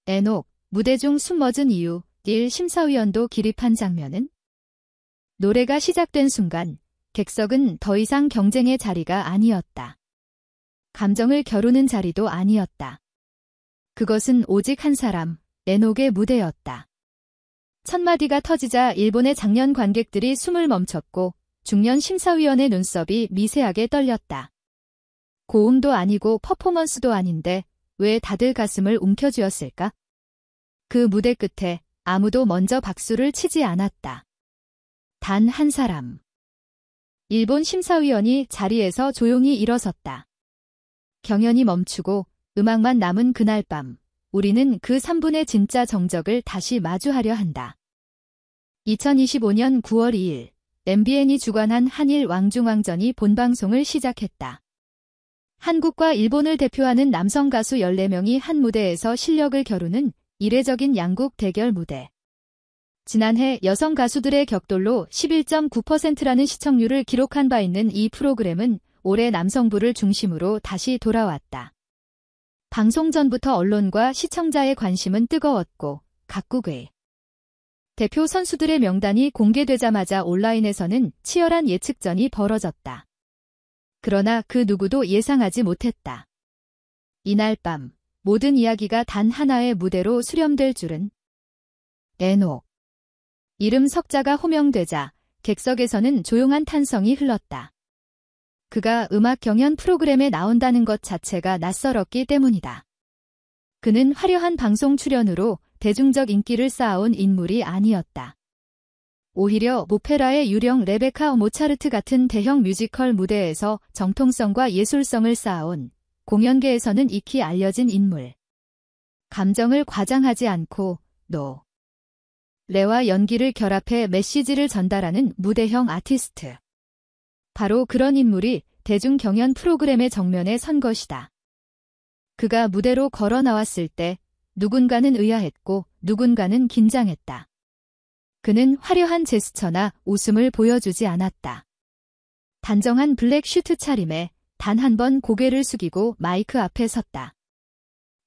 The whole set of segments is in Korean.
에녹, 무대 중 숨머진 이유, 1. 심사위원도 기립한 장면은? 노래가 시작된 순간 객석은 더 이상 경쟁의 자리가 아니었다. 감정을 겨루는 자리도 아니었다. 그것은 오직 한 사람, 에녹의 무대였다. 첫 마디가 터지자 일본의 장년 관객들이 숨을 멈췄고 중년 심사위원의 눈썹이 미세하게 떨렸다. 고음도 아니고 퍼포먼스도 아닌데 왜 다들 가슴을 움켜쥐었을까? 그 무대 끝에 아무도 먼저 박수를 치지 않았다. 단 한 사람. 일본 심사위원이 자리에서 조용히 일어섰다. 경연이 멈추고 음악만 남은 그날 밤, 우리는 그 3분의 진짜 정적을 다시 마주하려 한다. 2025년 9월 2일, MBN이 주관한 한일 왕중왕전이 본방송을 시작했다. 한국과 일본을 대표하는 남성 가수 14명이 한 무대에서 실력을 겨루는 이례적인 양국 대결 무대. 지난해 여성 가수들의 격돌로 11.9%라는 시청률을 기록한 바 있는 이 프로그램은 올해 남성부를 중심으로 다시 돌아왔다. 방송 전부터 언론과 시청자의 관심은 뜨거웠고 각국의 대표 선수들의 명단이 공개되자마자 온라인에서는 치열한 예측전이 벌어졌다. 그러나 그 누구도 예상하지 못했다. 이날 밤 모든 이야기가 단 하나의 무대로 수렴될 줄은. 에녹. 이름 석자가 호명되자 객석에서는 조용한 탄성이 흘렀다. 그가 음악 경연 프로그램에 나온다는 것 자체가 낯설었기 때문이다. 그는 화려한 방송 출연으로 대중적 인기를 쌓아온 인물이 아니었다. 오히려 오페라의 유령 레베카 모차르트 같은 대형 뮤지컬 무대에서 정통성과 예술성을 쌓아온, 공연계에서는 익히 알려진 인물. 감정을 과장하지 않고 노래와 연기를 결합해 메시지를 전달하는 무대형 아티스트. 바로 그런 인물이 대중 경연 프로그램의 정면에 선 것이다. 그가 무대로 걸어 나왔을 때 누군가는 의아했고 누군가는 긴장했다. 그는 화려한 제스처나 웃음을 보여주지 않았다. 단정한 블랙 슈트 차림에 단 한 번 고개를 숙이고 마이크 앞에 섰다.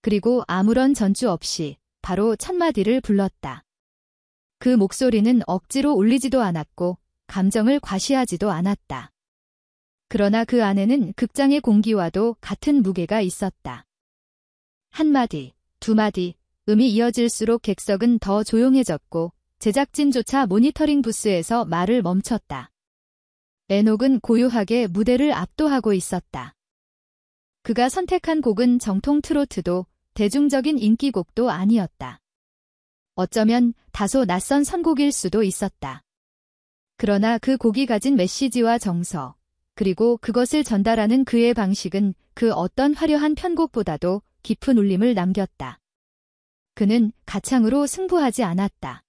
그리고 아무런 전주 없이 바로 첫 마디를 불렀다. 그 목소리는 억지로 울리지도 않았고 감정을 과시하지도 않았다. 그러나 그 안에는 극장의 공기와도 같은 무게가 있었다. 한 마디, 두 마디, 음이 이어질수록 객석은 더 조용해졌고 제작진조차 모니터링 부스에서 말을 멈췄다. 에녹은 고요하게 무대를 압도하고 있었다. 그가 선택한 곡은 정통 트로트도 대중적인 인기곡도 아니었다. 어쩌면 다소 낯선 선곡일 수도 있었다. 그러나 그 곡이 가진 메시지와 정서, 그리고 그것을 전달하는 그의 방식은 그 어떤 화려한 편곡보다도 깊은 울림을 남겼다. 그는 가창으로 승부하지 않았다.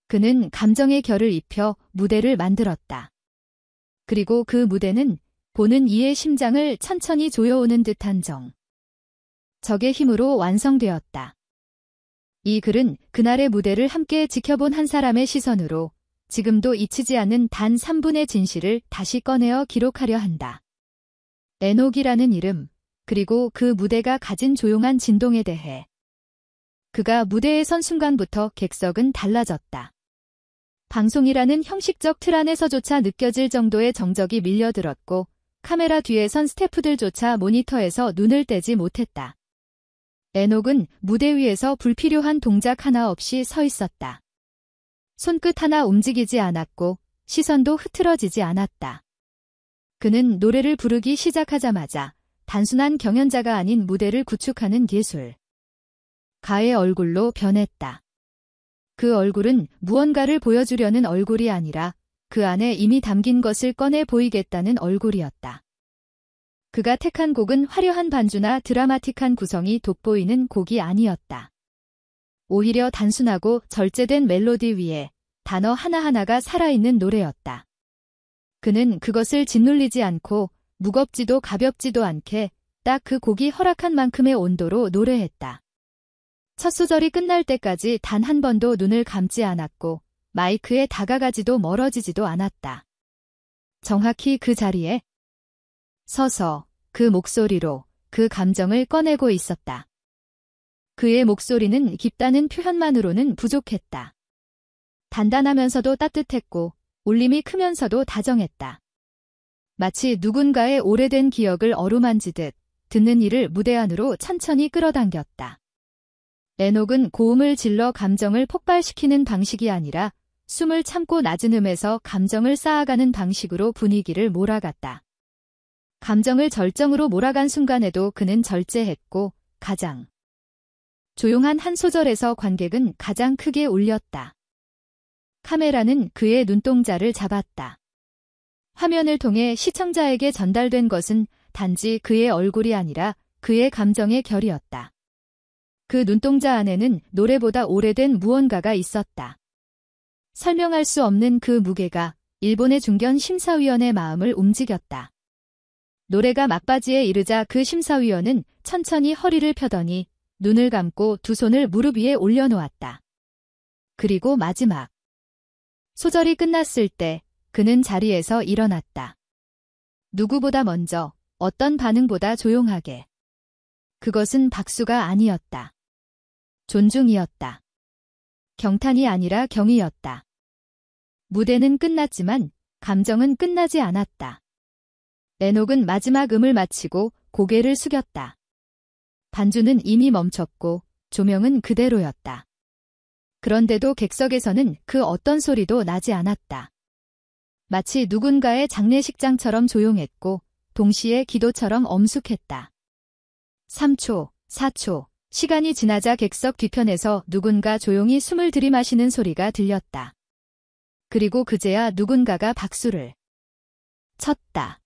그는 감정의 결을 입혀 무대를 만들었다. 그리고 그 무대는 보는 이의 심장을 천천히 조여오는 듯한 적의 힘으로 완성되었다. 이 글은 그날의 무대를 함께 지켜본 한 사람의 시선으로 지금도 잊히지 않는 단 3분의 진실을 다시 꺼내어 기록하려 한다. 에녹이라는 이름, 그리고 그 무대가 가진 조용한 진동에 대해. 그가 무대에 선 순간부터 객석은 달라졌다. 방송이라는 형식적 틀 안에서조차 느껴질 정도의 정적이 밀려들었고 카메라 뒤에 선 스태프들조차 모니터에서 눈을 떼지 못했다. 에녹은 무대 위에서 불필요한 동작 하나 없이 서 있었다. 손끝 하나 움직이지 않았고 시선도 흐트러지지 않았다. 그는 노래를 부르기 시작하자마자 단순한 경연자가 아닌 무대를 구축하는 예술가의 얼굴로 변했다. 그 얼굴은 무언가를 보여주려는 얼굴이 아니라 그 안에 이미 담긴 것을 꺼내 보이겠다는 얼굴이었다. 그가 택한 곡은 화려한 반주나 드라마틱한 구성이 돋보이는 곡이 아니었다. 오히려 단순하고 절제된 멜로디 위에 단어 하나하나가 살아있는 노래였다. 그는 그것을 짓눌리지 않고 무겁지도 가볍지도 않게 딱 그 곡이 허락한 만큼의 온도로 노래했다. 첫 소절이 끝날 때까지 단 한 번도 눈을 감지 않았고 마이크에 다가가지도 멀어지지도 않았다. 정확히 그 자리에 서서 그 목소리로 그 감정을 꺼내고 있었다. 그의 목소리는 깊다는 표현만으로는 부족했다. 단단하면서도 따뜻했고 울림이 크면서도 다정했다. 마치 누군가의 오래된 기억을 어루만지듯 듣는 이를 무대 안으로 천천히 끌어당겼다. 에녹은 고음을 질러 감정을 폭발시키는 방식이 아니라 숨을 참고 낮은 음에서 감정을 쌓아가는 방식으로 분위기를 몰아갔다. 감정을 절정으로 몰아간 순간에도 그는 절제했고 가장 조용한 한 소절에서 관객은 가장 크게 울렸다. 카메라는 그의 눈동자를 잡았다. 화면을 통해 시청자에게 전달된 것은 단지 그의 얼굴이 아니라 그의 감정의 결이었다. 그 눈동자 안에는 노래보다 오래된 무언가가 있었다. 설명할 수 없는 그 무게가 일본의 중견 심사위원의 마음을 움직였다. 노래가 막바지에 이르자 그 심사위원은 천천히 허리를 펴더니 눈을 감고 두 손을 무릎 위에 올려놓았다. 그리고 마지막 소절이 끝났을 때 그는 자리에서 일어났다. 누구보다 먼저, 어떤 반응보다 조용하게. 그것은 박수가 아니었다. 존중이었다. 경탄이 아니라 경의였다. 무대는 끝났지만 감정은 끝나지 않았다. 에녹은 마지막 음을 마치고 고개를 숙였다. 반주는 이미 멈췄고 조명은 그대로였다. 그런데도 객석에서는 그 어떤 소리도 나지 않았다. 마치 누군가의 장례식장처럼 조용했고 동시에 기도처럼 엄숙했다. 3초, 4초, 시간이 지나자 객석 뒤편에서 누군가 조용히 숨을 들이마시는 소리가 들렸다. 그리고 그제야 누군가가 박수를 쳤다.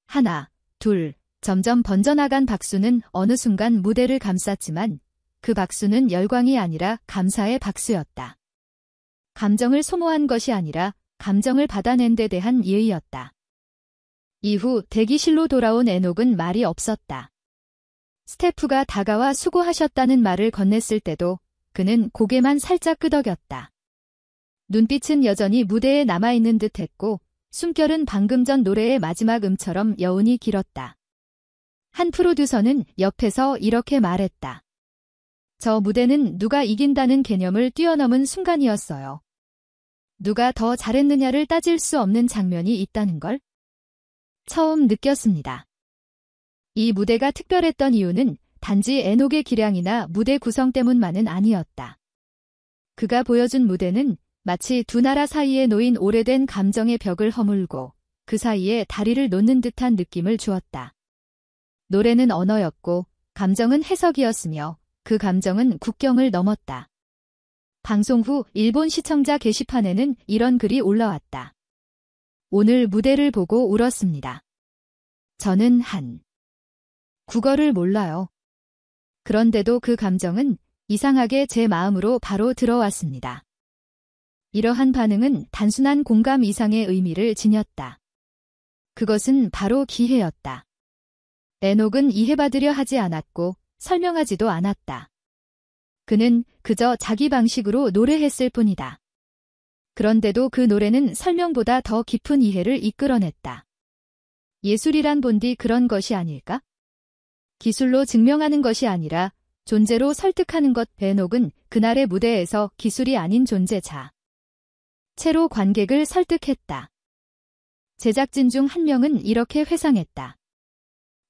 하나, 둘, 점점 번져나간 박수는 어느 순간 무대를 감쌌지만 그 박수는 열광이 아니라 감사의 박수였다. 감정을 소모한 것이 아니라 감정을 받아낸 데 대한 예의였다. 이후 대기실로 돌아온 에녹은 말이 없었다. 스태프가 다가와 수고하셨다는 말을 건넸을 때도 그는 고개만 살짝 끄덕였다. 눈빛은 여전히 무대에 남아있는 듯했고 숨결은 방금 전 노래의 마지막 음처럼 여운이 길었다. 한 프로듀서는 옆에서 이렇게 말했다. 저 무대는 누가 이긴다는 개념을 뛰어넘은 순간이었어요. 누가 더 잘했느냐를 따질 수 없는 장면이 있다는 걸 처음 느꼈습니다. 이 무대가 특별했던 이유는 단지 에녹의 기량이나 무대 구성 때문만은 아니었다. 그가 보여준 무대는 마치 두 나라 사이에 놓인 오래된 감정의 벽을 허물고 그 사이에 다리를 놓는 듯한 느낌을 주었다. 노래는 언어였고 감정은 해석이었으며 그 감정은 국경을 넘었다. 방송 후 일본 시청자 게시판에는 이런 글이 올라왔다. 오늘 무대를 보고 울었습니다. 저는 국어를 몰라요. 그런데도 그 감정은 이상하게 제 마음으로 바로 들어왔습니다. 이러한 반응은 단순한 공감 이상의 의미를 지녔다. 그것은 바로 기회였다. 에녹은 이해받으려 하지 않았고 설명하지도 않았다. 그는 그저 자기 방식으로 노래했을 뿐이다. 그런데도 그 노래는 설명보다 더 깊은 이해를 이끌어냈다. 예술이란 본디 그런 것이 아닐까? 기술로 증명하는 것이 아니라 존재로 설득하는 것. 에녹은 그날의 무대에서 기술이 아닌 존재자 채로 관객을 설득했다. 제작진 중 한 명은 이렇게 회상했다.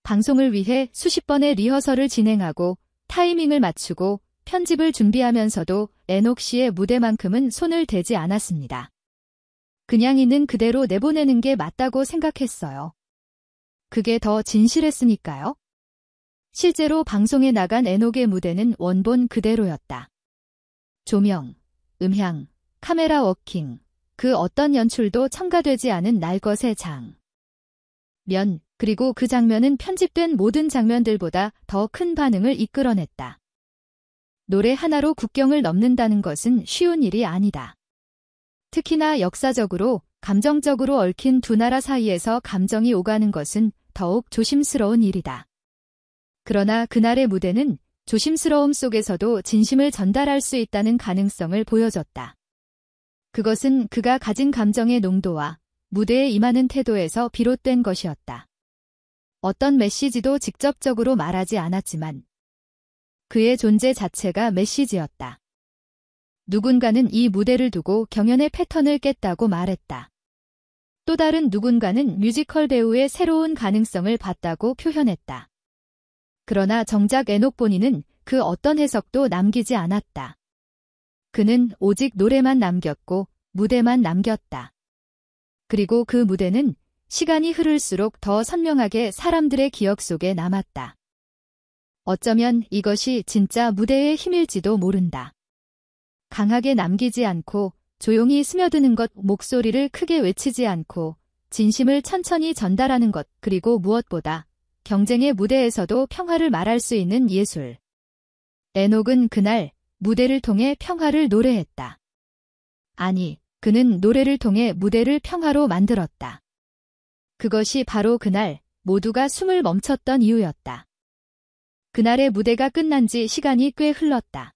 방송을 위해 수십 번의 리허설을 진행하고 타이밍을 맞추고 편집을 준비하면서도 에녹 씨의 무대만큼은 손을 대지 않았습니다. 그냥 있는 그대로 내보내는 게 맞다고 생각했어요. 그게 더 진실했으니까요. 실제로 방송에 나간 에녹의 무대는 원본 그대로였다. 조명, 음향, 카메라 워킹, 그 어떤 연출도 첨가되지 않은 날것의 장면, 그리고 그 장면은 편집된 모든 장면들보다 더 큰 반응을 이끌어냈다. 노래 하나로 국경을 넘는다는 것은 쉬운 일이 아니다. 특히나 역사적으로, 감정적으로 얽힌 두 나라 사이에서 감정이 오가는 것은 더욱 조심스러운 일이다. 그러나 그날의 무대는 조심스러움 속에서도 진심을 전달할 수 있다는 가능성을 보여줬다. 그것은 그가 가진 감정의 농도와 무대에 임하는 태도에서 비롯된 것이었다. 어떤 메시지도 직접적으로 말하지 않았지만 그의 존재 자체가 메시지였다. 누군가는 이 무대를 두고 경연의 패턴을 깼다고 말했다. 또 다른 누군가는 뮤지컬 배우의 새로운 가능성을 봤다고 표현했다. 그러나 정작 에녹 본인은 그 어떤 해석도 남기지 않았다. 그는 오직 노래만 남겼고 무대만 남겼다. 그리고 그 무대는 시간이 흐를수록 더 선명하게 사람들의 기억 속에 남았다. 어쩌면 이것이 진짜 무대의 힘일지도 모른다. 강하게 남기지 않고 조용히 스며드는 것, 목소리를 크게 외치지 않고 진심을 천천히 전달하는 것, 그리고 무엇보다 경쟁의 무대에서도 평화를 말할 수 있는 예술. 에녹은 그날 무대를 통해 평화를 노래했다. 아니, 그는 노래를 통해 무대를 평화로 만들었다. 그것이 바로 그날 모두가 숨을 멈췄던 이유였다. 그날의 무대가 끝난 지 시간이 꽤 흘렀다.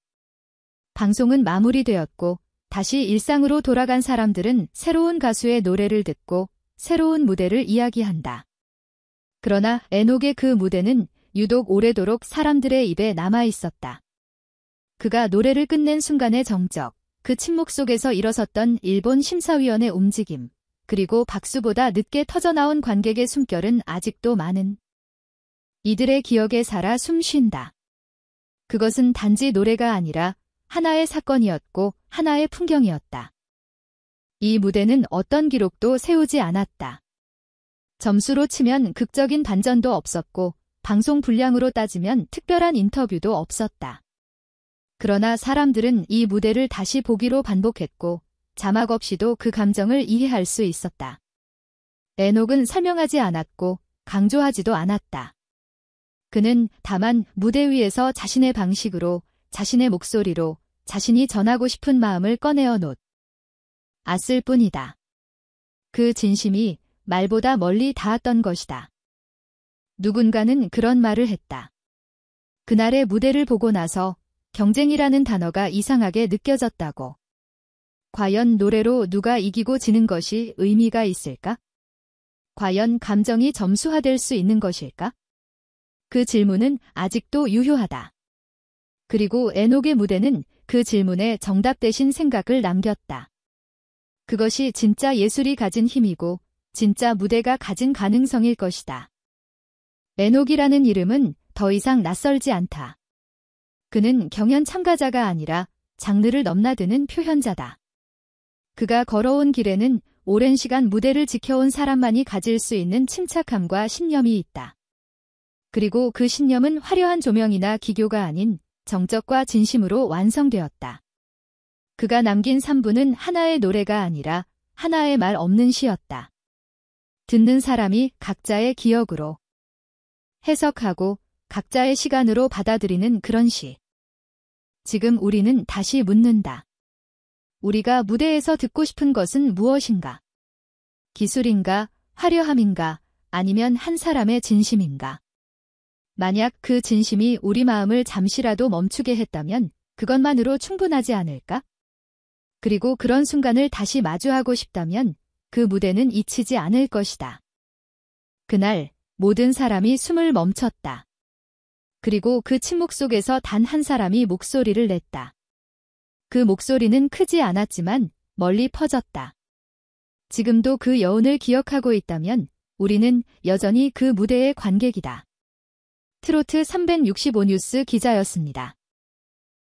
방송은 마무리되었고 다시 일상으로 돌아간 사람들은 새로운 가수의 노래를 듣고 새로운 무대를 이야기한다. 그러나 에녹의 그 무대는 유독 오래도록 사람들의 입에 남아 있었다. 그가 노래를 끝낸 순간의 정적, 그 침묵 속에서 일어섰던 일본 심사위원의 움직임, 그리고 박수보다 늦게 터져나온 관객의 숨결은 아직도 많은 이들의 기억에 살아 숨쉰다. 그것은 단지 노래가 아니라 하나의 사건이었고 하나의 풍경이었다. 이 무대는 어떤 기록도 세우지 않았다. 점수로 치면 극적인 반전도 없었고 방송 분량으로 따지면 특별한 인터뷰도 없었다. 그러나 사람들은 이 무대를 다시 보기로 반복했고 자막 없이도 그 감정을 이해할 수 있었다. 에녹은 설명하지 않았고 강조하지도 않았다. 그는 다만 무대 위에서 자신의 방식으로, 자신의 목소리로 자신이 전하고 싶은 마음을 꺼내어 놨을 뿐이다. 그 진심이 말보다 멀리 닿았던 것이다. 누군가는 그런 말을 했다. 그날의 무대를 보고 나서 경쟁이라는 단어가 이상하게 느껴졌다고. 과연 노래로 누가 이기고 지는 것이 의미가 있을까? 과연 감정이 점수화될 수 있는 것일까? 그 질문은 아직도 유효하다. 그리고 에녹의 무대는 그 질문에 정답 대신 생각을 남겼다. 그것이 진짜 예술이 가진 힘이고 진짜 무대가 가진 가능성일 것이다. 에녹이라는 이름은 더 이상 낯설지 않다. 그는 경연 참가자가 아니라 장르를 넘나드는 표현자다. 그가 걸어온 길에는 오랜 시간 무대를 지켜온 사람만이 가질 수 있는 침착함과 신념이 있다. 그리고 그 신념은 화려한 조명이나 기교가 아닌 정적과 진심으로 완성되었다. 그가 남긴 3부는 하나의 노래가 아니라 하나의 말 없는 시였다. 듣는 사람이 각자의 기억으로 해석하고 각자의 시간으로 받아들이는 그런 시. 지금 우리는 다시 묻는다. 우리가 무대에서 듣고 싶은 것은 무엇인가? 기술인가? 화려함인가? 아니면 한 사람의 진심인가? 만약 그 진심이 우리 마음을 잠시라도 멈추게 했다면 그것만으로 충분하지 않을까? 그리고 그런 순간을 다시 마주하고 싶다면 그 무대는 잊히지 않을 것이다. 그날 모든 사람이 숨을 멈췄다. 그리고 그 침묵 속에서 단 한 사람이 목소리를 냈다. 그 목소리는 크지 않았지만 멀리 퍼졌다. 지금도 그 여운을 기억하고 있다면 우리는 여전히 그 무대의 관객이다. 트로트 365 뉴스 기자였습니다.